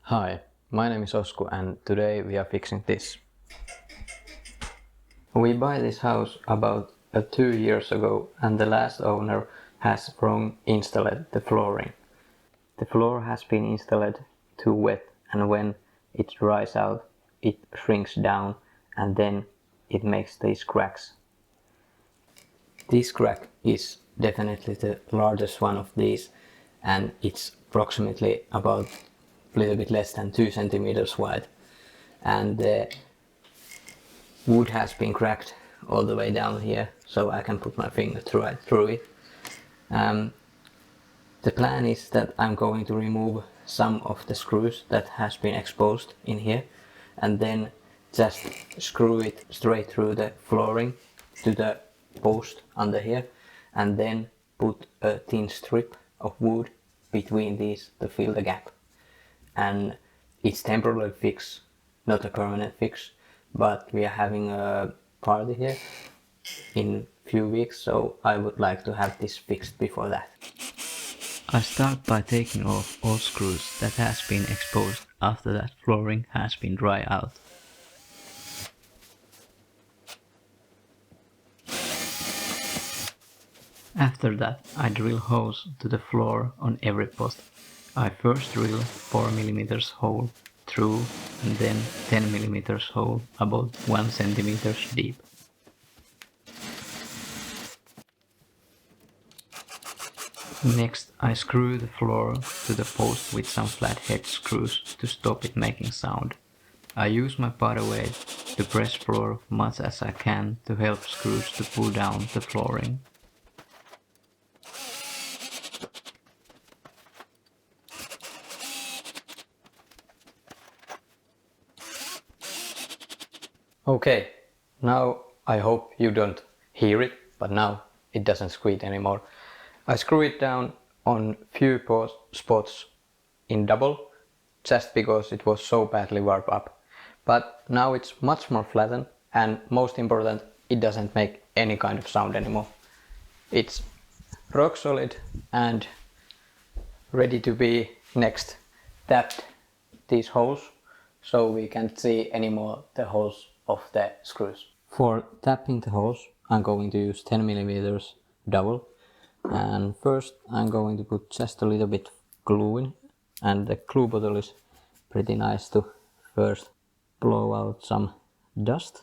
Hi, my name is Osku and today we are fixing this. We buy this house about 2 years ago and the last owner has wrong installed the flooring. The floor has been installed too wet and when it dries out it shrinks down and then it makes these cracks. This crack is definitely the largest one of these and it's approximately about a little bit less than 2 centimeters wide, and the wood has been cracked all the way down here, so I can put my finger through it. The plan is that I'm going to remove some of the screws that has been exposed in here and then just screw it straight through the flooring to the post under here and then put a thin strip of wood between these to fill the gap. And it's temporary fix, not a permanent fix, but we are having a party here in few weeks, so I would like to have this fixed before that. I start by taking off all screws that has been exposed after that flooring has been dry out. After that I drill holes to the floor on every post. I first drill 4 mm hole through and then 10 mm hole about 1 cm deep. Next I screw the floor to the post with some flathead screws to stop it making sound. I use my body weight to press floor much as I can to help screws to pull down the flooring. Okay, now I hope you don't hear it, but now it doesn't squeak anymore. I screw it down on few spots in double, just because it was so badly warped up. But now it's much more flattened and most important, it doesn't make any kind of sound anymore. It's rock solid and ready to be next tapped these holes so we can't see anymore the holes of the screws. For tapping the holes I'm going to use 10 mm double, and first I'm going to put just a little bit glue in, and the glue bottle is pretty nice to first blow out some dust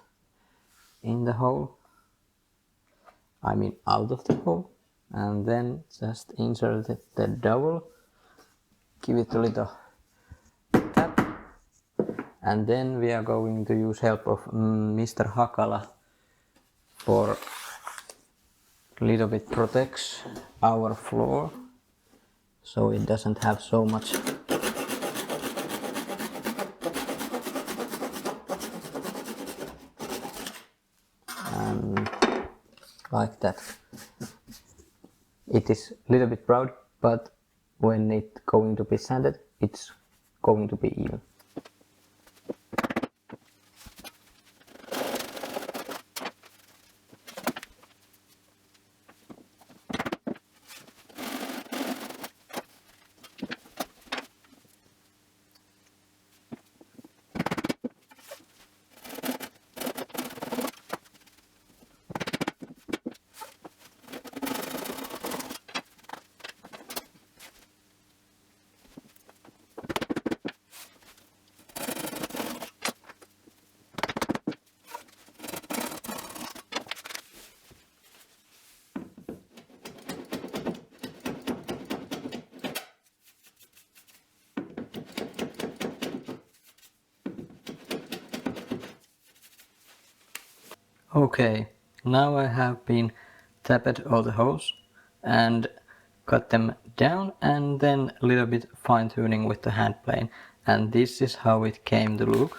in the hole, I mean out of the hole, and then just insert the double, give it a little tap, and then we are going to use help of Mr. Hakala for a little bit protects our floor so it doesn't have so much and like that. It is a little bit proud, but when it's going to be sanded it's going to be even. Okay, now I have been tapped all the holes and cut them down and then a little bit fine tuning with the hand plane, and this is how it came to look.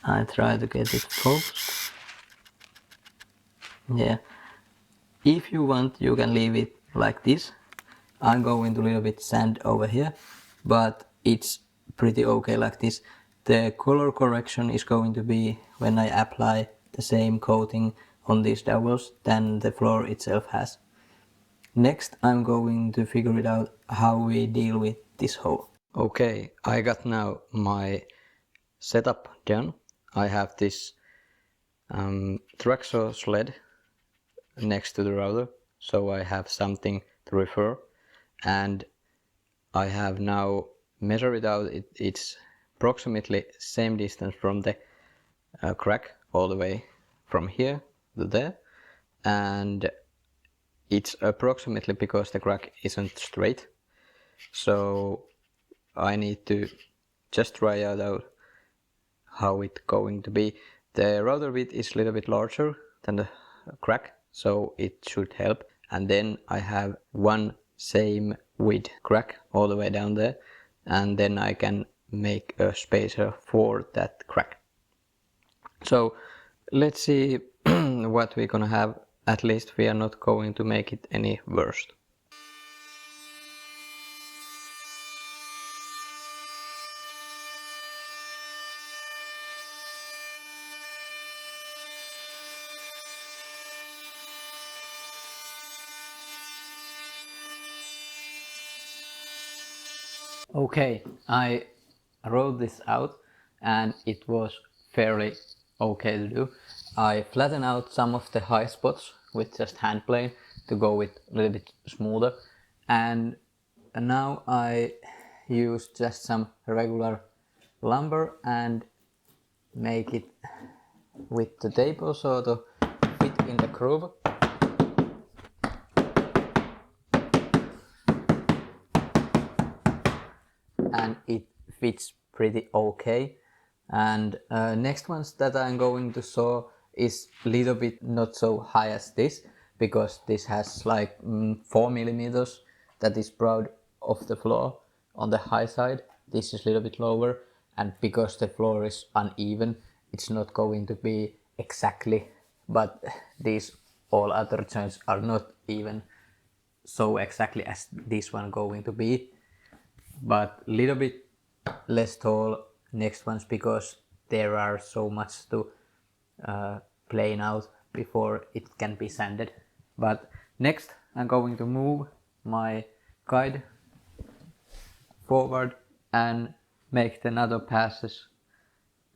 I try to get it focused. Yeah, if you want you can leave it like this. I'm going to a little bit sand over here, but it's pretty okay like this. The color correction is going to be when I apply the same coating on these dowels than the floor itself has. Next I'm going to figure it out how we deal with this hole. Okay, I got now my setup done. I have this Traxxas sled next to the router, so I have something to refer, and I have now measured it out. It's approximately same distance from the crack all the way from here to there, and it's approximately because the crack isn't straight, so I need to just try out how it's going to be. The router width is a little bit larger than the crack, so it should help. And then I have one same width crack all the way down there, and then I can make a spacer for that crack. So let's see what we're gonna have. At least we are not going to make it any worse. Okay, I wrote this out and it was fairly okay to do. I flattened out some of the high spots with just hand plane to go with a little bit smoother, and now I use just some regular lumber and make it with the tape also to fit in the groove. And it fits pretty okay. And next ones that I'm going to show is a little bit not so high as this, because this has like 4 millimeters that is broad off the floor on the high side. This is a little bit lower, and because the floor is uneven, it's not going to be exactly, but these all other joints are not even so exactly as this one going to be, but little bit less tall next ones, because there are so much to plane out before it can be sanded. But next I'm going to move my guide forward and make the another passes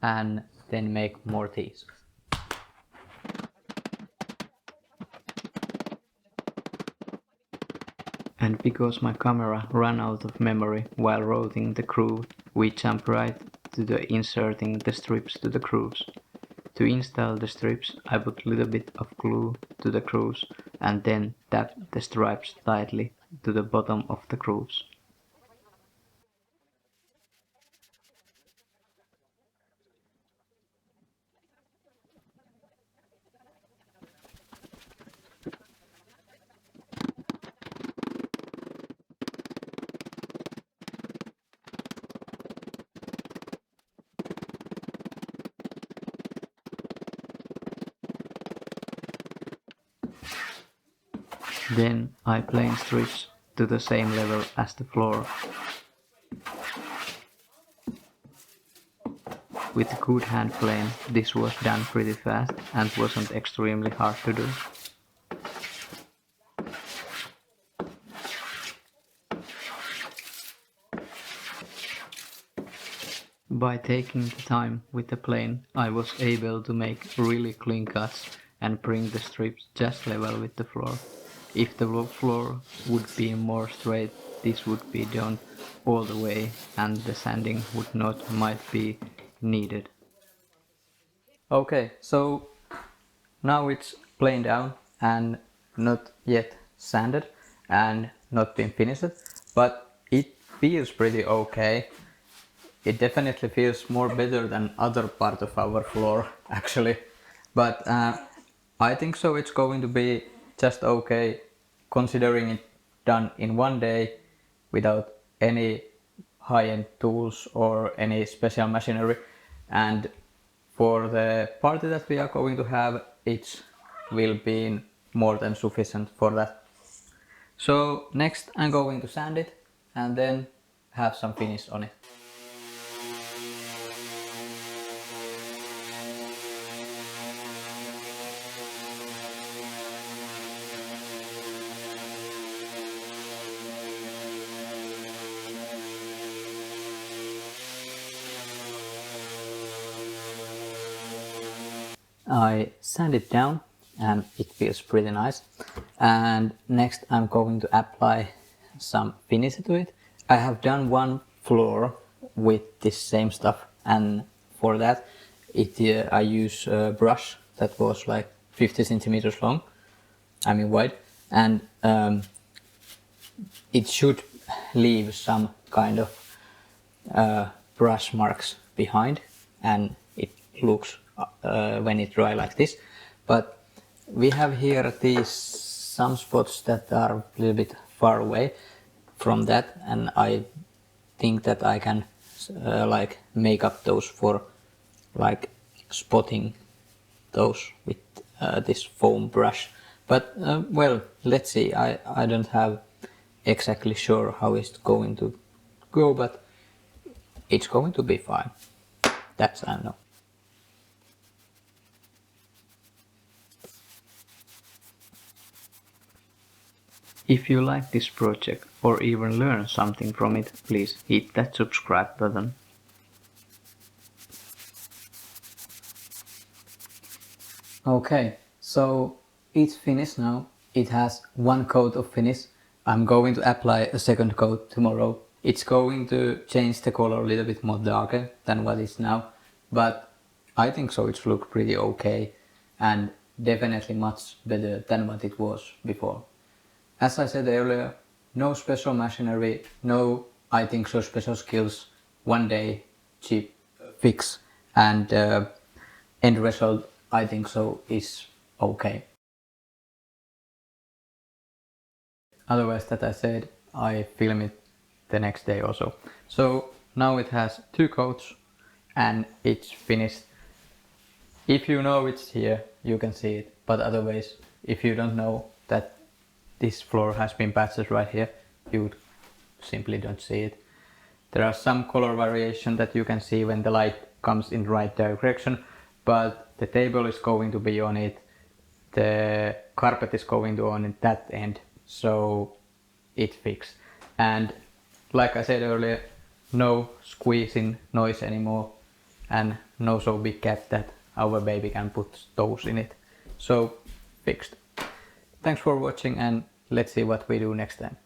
and then make more tees. And because my camera ran out of memory while routing the groove, we jump right to the inserting the strips to the grooves. To install the strips, I put a little bit of glue to the grooves and then tap the stripes tightly to the bottom of the grooves. Then I plane strips to the same level as the floor. With a good hand plane, this was done pretty fast and wasn't extremely hard to do. By taking the time with the plane, I was able to make really clean cuts and bring the strips just level with the floor. If the floor would be more straight, this would be done all the way and the sanding would not might be needed. Okay, so now it's planed down and not yet sanded and not been finished, but it feels pretty okay. It definitely feels more better than other part of our floor actually, but I think so it's going to be just okay, considering it done in one day without any high-end tools or any special machinery. And for the party that we are going to have, it will be more than sufficient for that. So next I'm going to sand it and then have some finish on it. I sand it down and it feels pretty nice. And next I'm going to apply some finish to it. I have done one floor with this same stuff, and for that I use a brush that was like 50 centimeters long, I mean wide, and it should leave some kind of brush marks behind, and it looks when it dry like this. But we have here these some spots that are a little bit far away from that, and I think that I can like make up those for like spotting those with this foam brush. But well, let's see. I don't have exactly sure how it's going to go, but it's going to be fine. That's I know. If you like this project or even learn something from it, please hit that subscribe button. Okay, so it's finished now. It has one coat of finish. I'm going to apply a second coat tomorrow. It's going to change the color a little bit more darker than what it's now, but I think so it's look pretty okay and definitely much better than what it was before. As I said earlier, no special machinery, no I think so special skills, one day cheap fix, and end result I think so is okay. Otherwise, that I said, I film it the next day also. So now it has two coats and it's finished. If you know it's here, you can see it, but otherwise, if you don't know that this floor has been patched right here, you simply don't see it. There are some color variation that you can see when the light comes in the right direction, but the table is going to be on it, the carpet is going to on that end, so it fixed. And like I said earlier, no squeezing noise anymore, and no so big gap that our baby can put toes in it. So fixed. Thanks for watching, and let's see what we do next time.